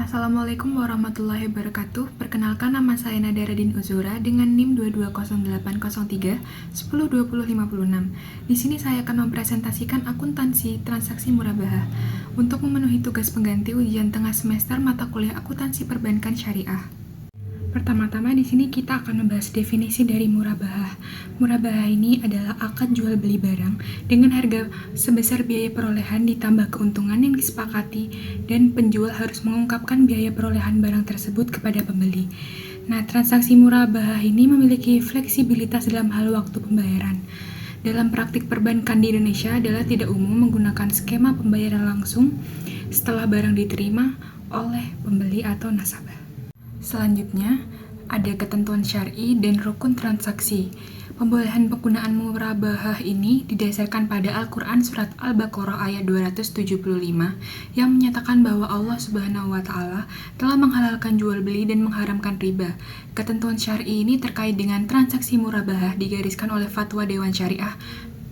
Assalamualaikum warahmatullahi wabarakatuh. Perkenalkan, nama saya Nadaradin Uzura dengan NIM 220803 102056. Di sini saya akan mempresentasikan akuntansi transaksi murabahah untuk memenuhi tugas pengganti ujian tengah semester mata kuliah akuntansi perbankan syariah. Pertama-tama di sini kita akan membahas definisi dari murabahah. Murabahah ini adalah akad jual beli barang dengan harga sebesar biaya perolehan ditambah keuntungan yang disepakati dan penjual harus mengungkapkan biaya perolehan barang tersebut kepada pembeli. Nah, transaksi murabahah ini memiliki fleksibilitas dalam hal waktu pembayaran. Dalam praktik perbankan di Indonesia adalah tidak umum menggunakan skema pembayaran langsung setelah barang diterima oleh pembeli atau nasabah. Selanjutnya, ada ketentuan syar'i dan rukun transaksi. Pembolehan penggunaan murabahah ini didasarkan pada Al-Quran Surat Al-Baqarah ayat 275 yang menyatakan bahwa Allah Subhanahu wa Ta'ala telah menghalalkan jual beli dan mengharamkan riba. Ketentuan syar'i ini terkait dengan transaksi murabahah digariskan oleh Fatwa Dewan Syariah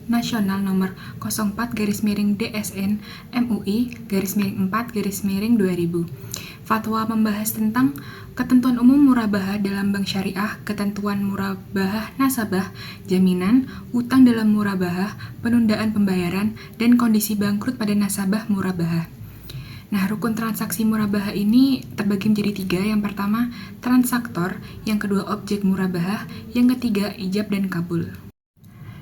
Nasional nomor 04/DSN MUI/4/2000. Fatwa membahas tentang ketentuan umum murabahah dalam bank syariah, ketentuan murabahah nasabah, jaminan, utang dalam murabahah, penundaan pembayaran, dan kondisi bangkrut pada nasabah murabahah. Nah, rukun transaksi murabahah ini terbagi menjadi 3. Yang pertama, transaktor, yang kedua, objek murabahah, yang ketiga, ijab dan kabul.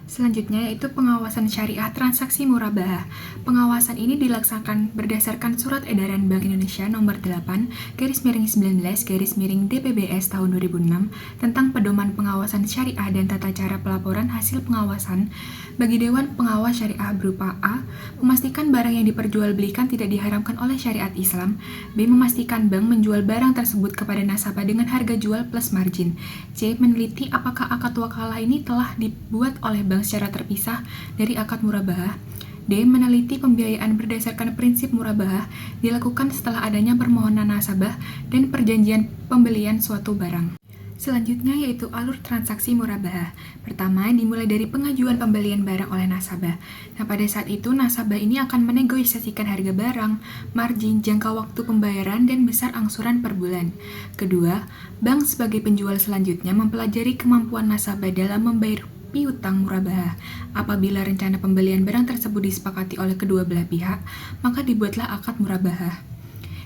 Selanjutnya yaitu pengawasan syariah transaksi murabahah. Pengawasan ini dilaksanakan berdasarkan Surat Edaran Bank Indonesia nomor 8/19/DPBS tahun 2006 tentang pedoman pengawasan syariah dan tata cara pelaporan hasil pengawasan bagi Dewan Pengawas Syariah berupa A. Memastikan barang yang diperjualbelikan tidak diharamkan oleh syariat Islam. B. Memastikan bank menjual barang tersebut kepada nasabah dengan harga jual plus margin. C. Meneliti apakah akad wakalah ini telah dibuat oleh bank secara terpisah dari akad murabahah. D. Meneliti pembiayaan berdasarkan prinsip murabahah dilakukan setelah adanya permohonan nasabah dan perjanjian pembelian suatu barang. Selanjutnya yaitu alur transaksi murabahah. Pertama, dimulai dari pengajuan pembelian barang oleh nasabah. Nah, pada saat itu nasabah ini akan menegosiasikan harga barang, margin, jangka waktu pembayaran, dan besar angsuran per bulan. Kedua, bank sebagai penjual selanjutnya mempelajari kemampuan nasabah dalam membayar piutang murabahah. Apabila rencana pembelian barang tersebut disepakati oleh kedua belah pihak, maka dibuatlah akad murabahah.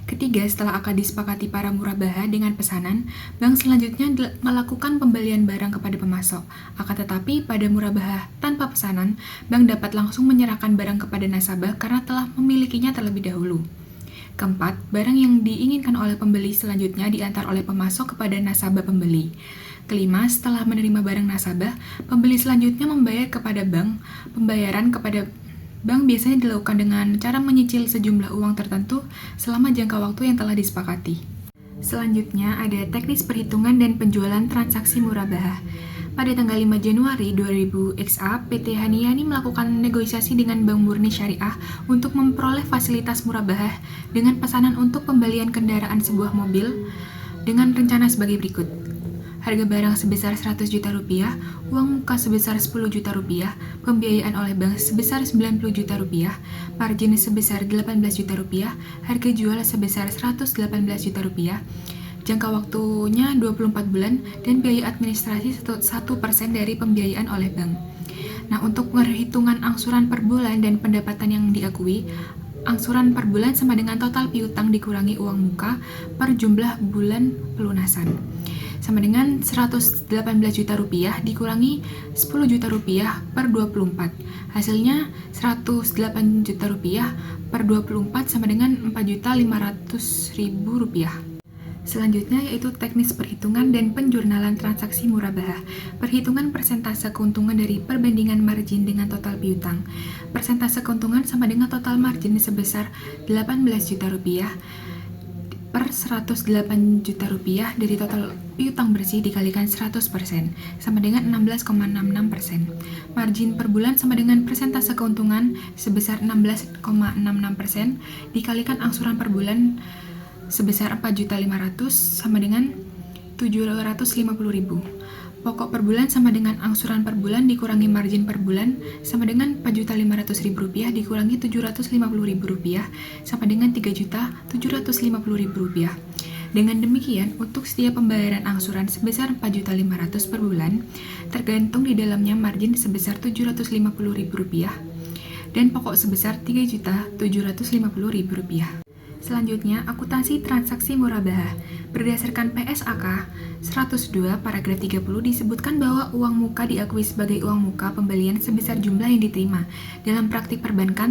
Ketiga, setelah akad disepakati para murabahah dengan pesanan, bank selanjutnya melakukan pembelian barang kepada pemasok. Akan tetapi, pada murabahah tanpa pesanan, bank dapat langsung menyerahkan barang kepada nasabah karena telah memilikinya terlebih dahulu. Keempat, barang yang diinginkan oleh pembeli selanjutnya diantar oleh pemasok kepada nasabah pembeli. Kelima, setelah menerima barang nasabah, pembeli selanjutnya membayar kepada bank. Pembayaran kepada bank biasanya dilakukan dengan cara menyicil sejumlah uang tertentu selama jangka waktu yang telah disepakati. Selanjutnya ada teknis perhitungan dan penjualan transaksi murabahah. Pada tanggal 5 Januari 2000 XA, PT Haniyani melakukan negosiasi dengan Bank Murni Syariah untuk memperoleh fasilitas murabahah dengan pesanan untuk pembelian kendaraan sebuah mobil dengan rencana sebagai berikut. Harga barang sebesar 100 juta rupiah, uang muka sebesar 10 juta rupiah, pembiayaan oleh bank sebesar 90 juta rupiah, margin sebesar 18 juta rupiah, harga jual sebesar 118 juta rupiah, jangka waktunya 24 bulan, dan biaya administrasi 1% dari pembiayaan oleh bank. Nah, untuk perhitungan angsuran per bulan dan pendapatan yang diakui, angsuran per bulan sama dengan total piutang dikurangi uang muka per jumlah bulan pelunasan. Sama dengan 118 juta rupiah dikurangi 10 juta rupiah per 24. Hasilnya 108 juta rupiah per 24 sama dengan 4.500.000 rupiah. Selanjutnya yaitu teknis perhitungan dan penjurnalan transaksi murabahah. Perhitungan persentase keuntungan dari perbandingan margin dengan total piutang. Persentase keuntungan sama dengan total margin sebesar 18 juta rupiah per 108 juta rupiah dari total piutang bersih dikalikan 100% sama dengan 16,66%. Margin per bulan sama dengan persentase keuntungan sebesar 16,66% dikalikan angsuran per bulan sebesar 4.500.000 sama dengan 750.000. Pokok per bulan sama dengan angsuran per bulan dikurangi margin per bulan sama dengan Rp4.500.000 dikurangi Rp750.000 sama dengan Rp3.750.000. Dengan demikian, untuk setiap pembayaran angsuran sebesar Rp4.500.000 per bulan, tergantung di dalamnya margin sebesar Rp750.000 dan pokok sebesar Rp3.750.000. Selanjutnya, akuntansi transaksi murabahah. Berdasarkan PSAK 102 paragraf 30 disebutkan bahwa uang muka diakui sebagai uang muka pembelian sebesar jumlah yang diterima. Dalam praktik perbankan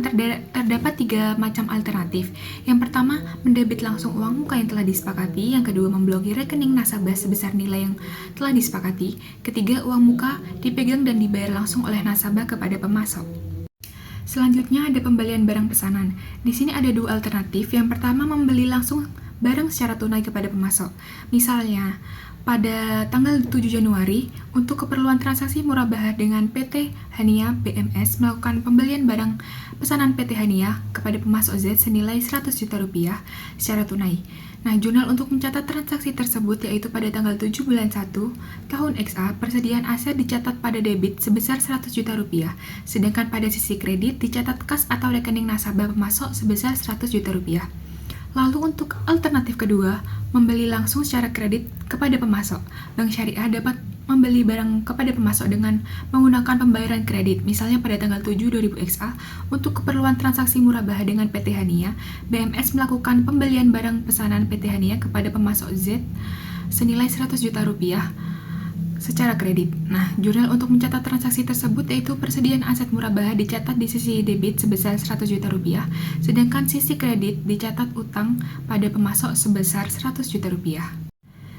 terdapat 3 macam alternatif. Yang pertama, mendebit langsung uang muka yang telah disepakati. Yang kedua, memblokir rekening nasabah sebesar nilai yang telah disepakati. Ketiga, uang muka dipegang dan dibayar langsung oleh nasabah kepada pemasok. Selanjutnya ada pembelian barang pesanan. Di sini ada 2 alternatif. Yang pertama, membeli langsung barang secara tunai kepada pemasok. Misalnya, pada tanggal 7 Januari, untuk keperluan transaksi murabahah dengan PT Hania BMS melakukan pembelian barang pesanan PT Hania kepada pemasok Z senilai Rp100 juta secara tunai. Nah, jurnal untuk mencatat transaksi tersebut yaitu pada tanggal 7 bulan 1 tahun XA, persediaan aset dicatat pada debit sebesar Rp100 juta, sedangkan pada sisi kredit dicatat kas atau rekening nasabah pemasok sebesar Rp100 juta. Lalu untuk alternatif kedua, membeli langsung secara kredit kepada pemasok. Bank Syariah dapat membeli barang kepada pemasok dengan menggunakan pembayaran kredit. Misalnya pada tanggal 7 2000 XA, untuk keperluan transaksi murabahah dengan PT Hania, BMS melakukan pembelian barang pesanan PT Hania kepada pemasok Z senilai Rp100 juta secara kredit. Nah, jurnal untuk mencatat transaksi tersebut yaitu persediaan aset murabahah dicatat di sisi debit sebesar Rp100 juta, sedangkan sisi kredit dicatat utang pada pemasok sebesar Rp100 juta.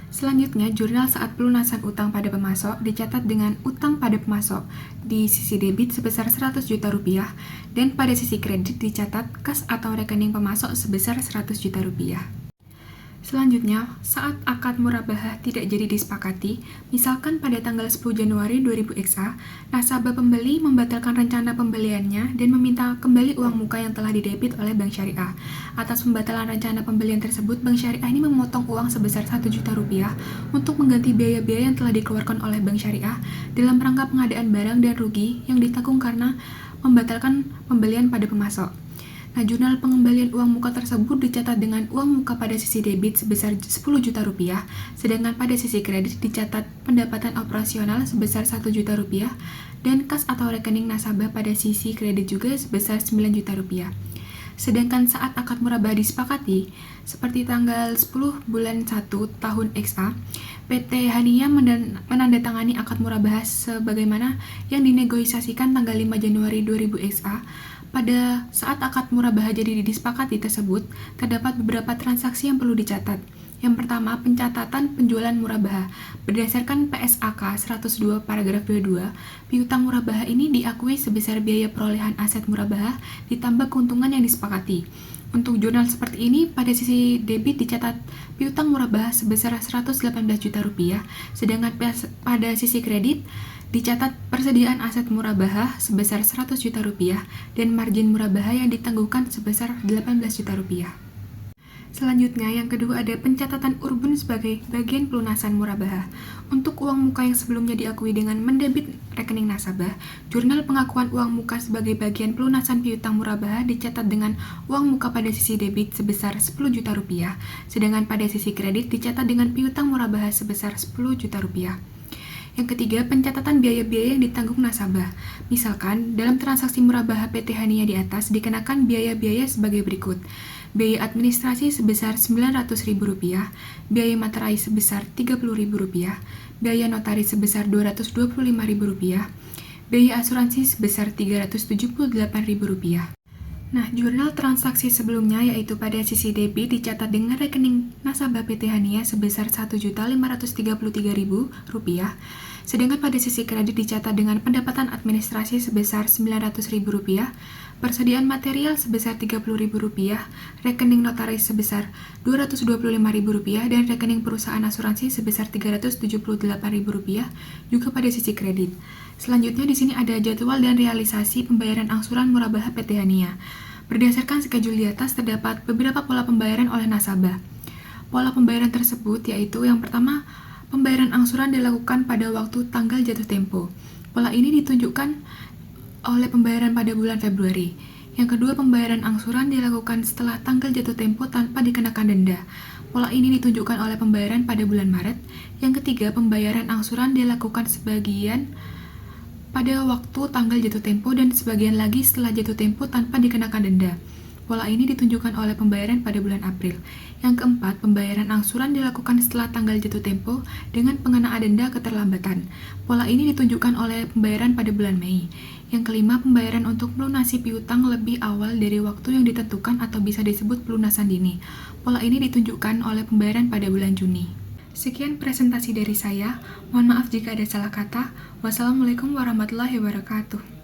Selanjutnya, jurnal saat pelunasan utang pada pemasok dicatat dengan utang pada pemasok di sisi debit sebesar Rp100 juta dan pada sisi kredit dicatat kas atau rekening pemasok sebesar Rp100 juta. Selanjutnya, saat akad murabahah tidak jadi disepakati, misalkan pada tanggal 10 Januari 2000 XA, nasabah pembeli membatalkan rencana pembeliannya dan meminta kembali uang muka yang telah didebit oleh Bank Syariah. Atas pembatalan rencana pembelian tersebut, Bank Syariah ini memotong uang sebesar Rp1 juta untuk mengganti biaya-biaya yang telah dikeluarkan oleh Bank Syariah dalam rangka pengadaan barang dan rugi yang ditanggung karena membatalkan pembelian pada pemasok. Nah, jurnal pengembalian uang muka tersebut dicatat dengan uang muka pada sisi debit sebesar Rp10 juta, sedangkan pada sisi kredit dicatat pendapatan operasional sebesar Rp1 juta dan kas atau rekening nasabah pada sisi kredit juga sebesar Rp9 juta. Sedangkan saat akad murabahah disepakati, seperti tanggal 10 bulan 1 tahun XA, PT Hania menandatangani akad murabahah sebagaimana yang dinegosiasikan tanggal 5 Januari 2000 XA. Pada saat akad murabahah jadi disepakati tersebut, terdapat beberapa transaksi yang perlu dicatat. Yang pertama, pencatatan penjualan murabahah. Berdasarkan PSAK 102 paragraf 22, piutang murabahah ini diakui sebesar biaya perolehan aset murabahah ditambah keuntungan yang disepakati. Untuk jurnal seperti ini, pada sisi debit dicatat piutang murabahah sebesar Rp118 juta, sedangkan pada sisi kredit dicatat persediaan aset murabahah sebesar Rp100 juta dan margin murabahah yang ditanggungkan sebesar Rp18 juta. Selanjutnya, yang kedua ada pencatatan urbun sebagai bagian pelunasan murabahah. Untuk uang muka yang sebelumnya diakui dengan mendebit rekening nasabah, jurnal pengakuan uang muka sebagai bagian pelunasan piutang murabahah dicatat dengan uang muka pada sisi debit sebesar Rp10 juta, sedangkan pada sisi kredit dicatat dengan piutang murabahah sebesar Rp10 juta. Yang ketiga, pencatatan biaya-biaya yang ditanggung nasabah. Misalkan, dalam transaksi murabahah PT Hania di atas dikenakan biaya-biaya sebagai berikut. Biaya administrasi sebesar Rp900.000, biaya materai sebesar Rp30.000, biaya notaris sebesar Rp225.000, biaya asuransi sebesar Rp378.000. Nah, jurnal transaksi sebelumnya yaitu pada sisi debit dicatat dengan rekening nasabah PT Hania sebesar Rp1.533.000, sedangkan pada sisi kredit dicatat dengan pendapatan administrasi sebesar Rp900.000, persediaan material sebesar Rp30.000, rekening notaris sebesar Rp225.000, dan rekening perusahaan asuransi sebesar Rp378.000 juga pada sisi kredit. Selanjutnya di sini ada jadwal dan realisasi pembayaran angsuran murabahah PT Hania. Berdasarkan schedule di atas terdapat beberapa pola pembayaran oleh nasabah. Pola pembayaran tersebut yaitu yang pertama, Pembayaran angsuran dilakukan pada waktu tanggal jatuh tempo. Pola ini ditunjukkan oleh pembayaran pada bulan Februari. Yang kedua, pembayaran angsuran dilakukan setelah tanggal jatuh tempo tanpa dikenakan denda. Pola ini ditunjukkan oleh pembayaran pada bulan Maret. Yang ketiga, pembayaran angsuran dilakukan sebagian pada waktu tanggal jatuh tempo dan sebagian lagi setelah jatuh tempo tanpa dikenakan denda. Pola ini ditunjukkan oleh pembayaran pada bulan April. Yang keempat, pembayaran angsuran dilakukan setelah tanggal jatuh tempo dengan pengenaan denda keterlambatan. Pola ini ditunjukkan oleh pembayaran pada bulan Mei. Yang kelima, pembayaran untuk melunasi piutang lebih awal dari waktu yang ditentukan atau bisa disebut pelunasan dini. Pola ini ditunjukkan oleh pembayaran pada bulan Juni. Sekian presentasi dari saya. Mohon maaf jika ada salah kata. Wassalamualaikum warahmatullahi wabarakatuh.